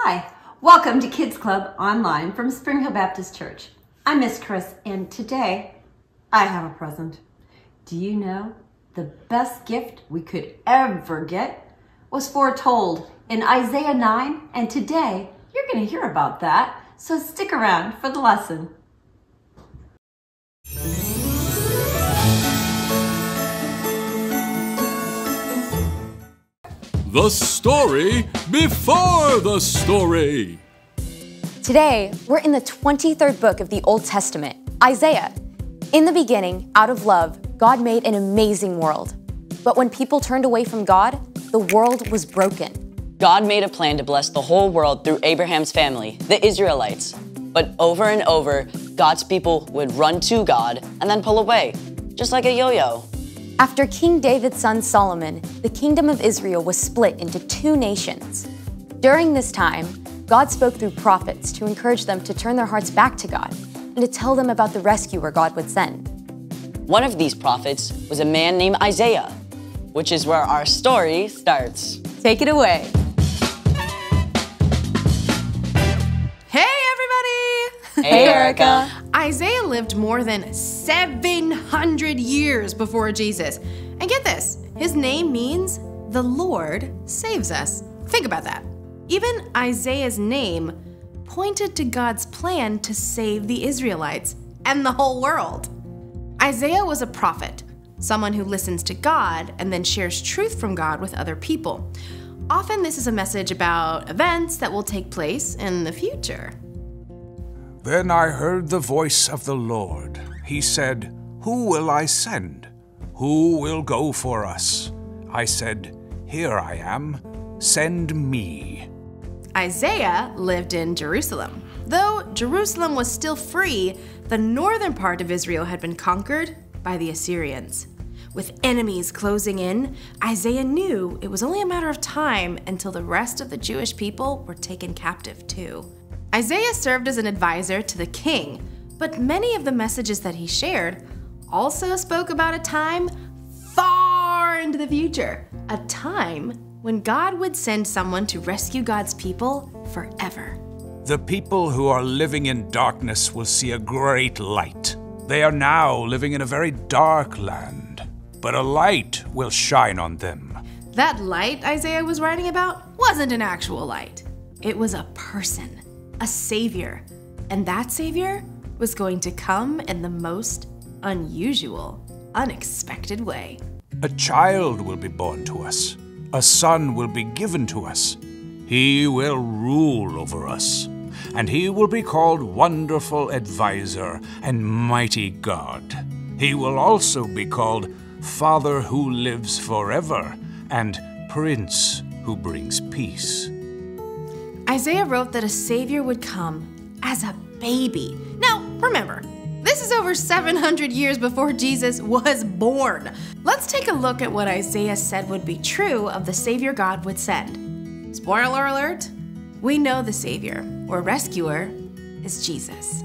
Hi, welcome to Kids Club Online from Spring Hill Baptist Church. I'm Miss Chris, and today I have a present. Do you know the best gift we could ever get was foretold in Isaiah 9, and today you're going to hear about that, so stick around for the lesson. The story before the story. Today, we're in the 23rd book of the Old Testament, Isaiah. In the beginning, out of love, God made an amazing world. But when people turned away from God, the world was broken. God made a plan to bless the whole world through Abraham's family, the Israelites. But over and over, God's people would run to God and then pull away, just like a yo-yo. After King David's son Solomon, the kingdom of Israel was split into two nations. During this time, God spoke through prophets to encourage them to turn their hearts back to God and to tell them about the rescuer God would send. One of these prophets was a man named Isaiah, which is where our story starts. Take it away. Hey, everybody! Hey, Erica. Isaiah lived more than 700 years before Jesus. And get this, his name means the Lord saves us. Think about that. Even Isaiah's name pointed to God's plan to save the Israelites and the whole world. Isaiah was a prophet, someone who listens to God and then shares truth from God with other people. Often this is a message about events that will take place in the future. Then I heard the voice of the Lord. He said, "Who will I send? Who will go for us?" I said, "Here I am. Send me." Isaiah lived in Jerusalem. Though Jerusalem was still free, the northern part of Israel had been conquered by the Assyrians. With enemies closing in, Isaiah knew it was only a matter of time until the rest of the Jewish people were taken captive too. Isaiah served as an advisor to the king, but many of the messages that he shared also spoke about a time far into the future, a time when God would send someone to rescue God's people forever. The people who are living in darkness will see a great light. They are now living in a very dark land, but a light will shine on them. That light Isaiah was writing about wasn't an actual light. It was a person, a savior, and that savior was going to come in the most unusual, unexpected way. A child will be born to us. A son will be given to us. He will rule over us, and he will be called Wonderful Advisor and Mighty God. He will also be called Father who lives forever and Prince who brings peace. Isaiah wrote that a savior would come as a baby. Now, remember, this is over 700 years before Jesus was born. Let's take a look at what Isaiah said would be true of the savior God would send. Spoiler alert, we know the savior or rescuer is Jesus.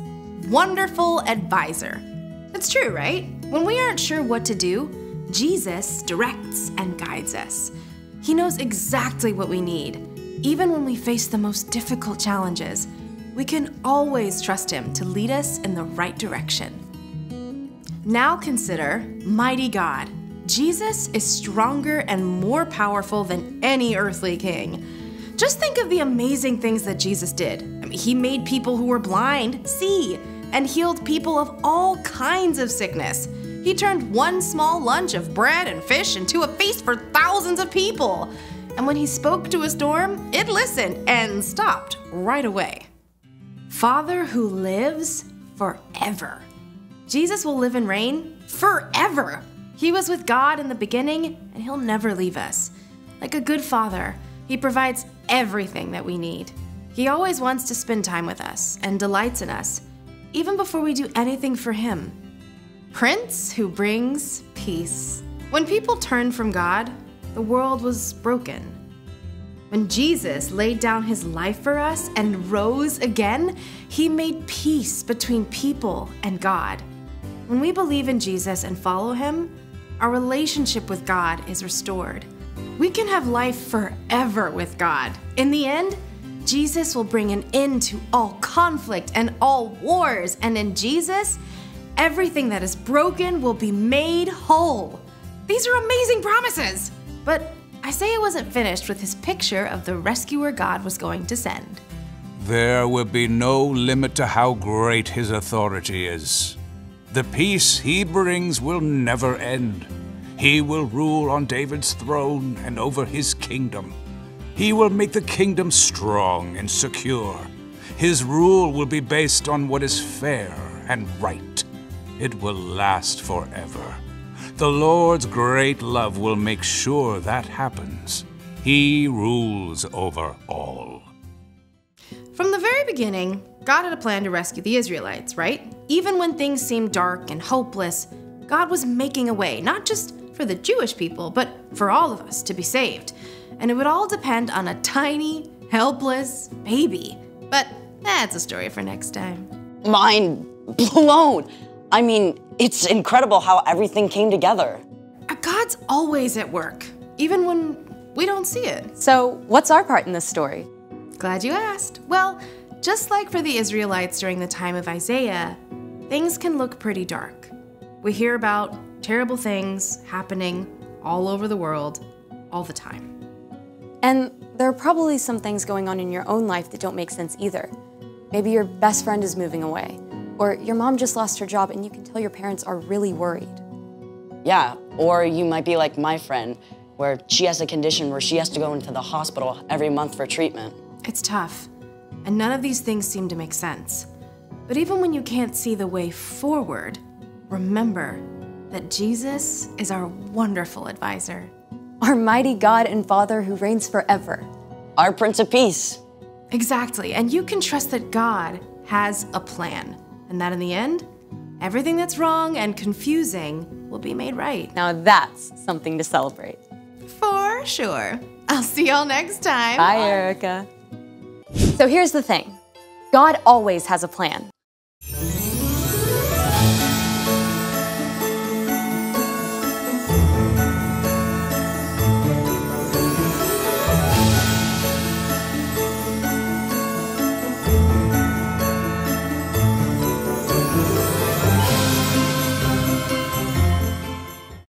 Wonderful advisor. That's true, right? When we aren't sure what to do, Jesus directs and guides us. He knows exactly what we need. Even when we face the most difficult challenges, we can always trust him to lead us in the right direction. Now consider Mighty God. Jesus is stronger and more powerful than any earthly king. Just think of the amazing things that Jesus did. He made people who were blind see and healed people of all kinds of sickness. He turned one small lunch of bread and fish into a feast for thousands of people. And when he spoke to a storm, it listened and stopped right away. Father who lives forever. Jesus will live and reign forever. He was with God in the beginning, and he'll never leave us. Like a good father, he provides everything that we need. He always wants to spend time with us and delights in us, even before we do anything for him. Prince who brings peace. When people turned from God, the world was broken. When Jesus laid down his life for us and rose again, he made peace between people and God. When we believe in Jesus and follow him, our relationship with God is restored. We can have life forever with God. In the end, Jesus will bring an end to all conflict and all wars, and in Jesus, everything that is broken will be made whole. These are amazing promises! But Isaiah wasn't finished with his picture of the rescuer God was going to send. There will be no limit to how great his authority is. The peace he brings will never end. He will rule on David's throne and over his kingdom. He will make the kingdom strong and secure. His rule will be based on what is fair and right. It will last forever. The Lord's great love will make sure that happens. He rules over all. From the very beginning, God had a plan to rescue the Israelites, right? Even when things seemed dark and hopeless, God was making a way, not just for the Jewish people, but for all of us to be saved. And it would all depend on a tiny, helpless baby. But that's a story for next time. Mind blown. I mean, it's incredible how everything came together. God's always at work, even when we don't see it. So, what's our part in this story? Glad you asked. Well, just like for the Israelites during the time of Isaiah, things can look pretty dark. We hear about terrible things happening all over the world, all the time. And there are probably some things going on in your own life that don't make sense either. Maybe your best friend is moving away, or your mom just lost her job and you can tell your parents are really worried. Yeah, or you might be like my friend, where she has a condition where she has to go into the hospital every month for treatment. It's tough, and none of these things seem to make sense. But even when you can't see the way forward, remember that Jesus is our wonderful advisor. Our mighty God and Father who reigns forever. Our Prince of Peace. Exactly, and you can trust that God has a plan, and that in the end, everything that's wrong and confusing will be made right. Now that's something to celebrate. For sure. I'll see y'all next time. Bye, Erica. So here's the thing. God always has a plan.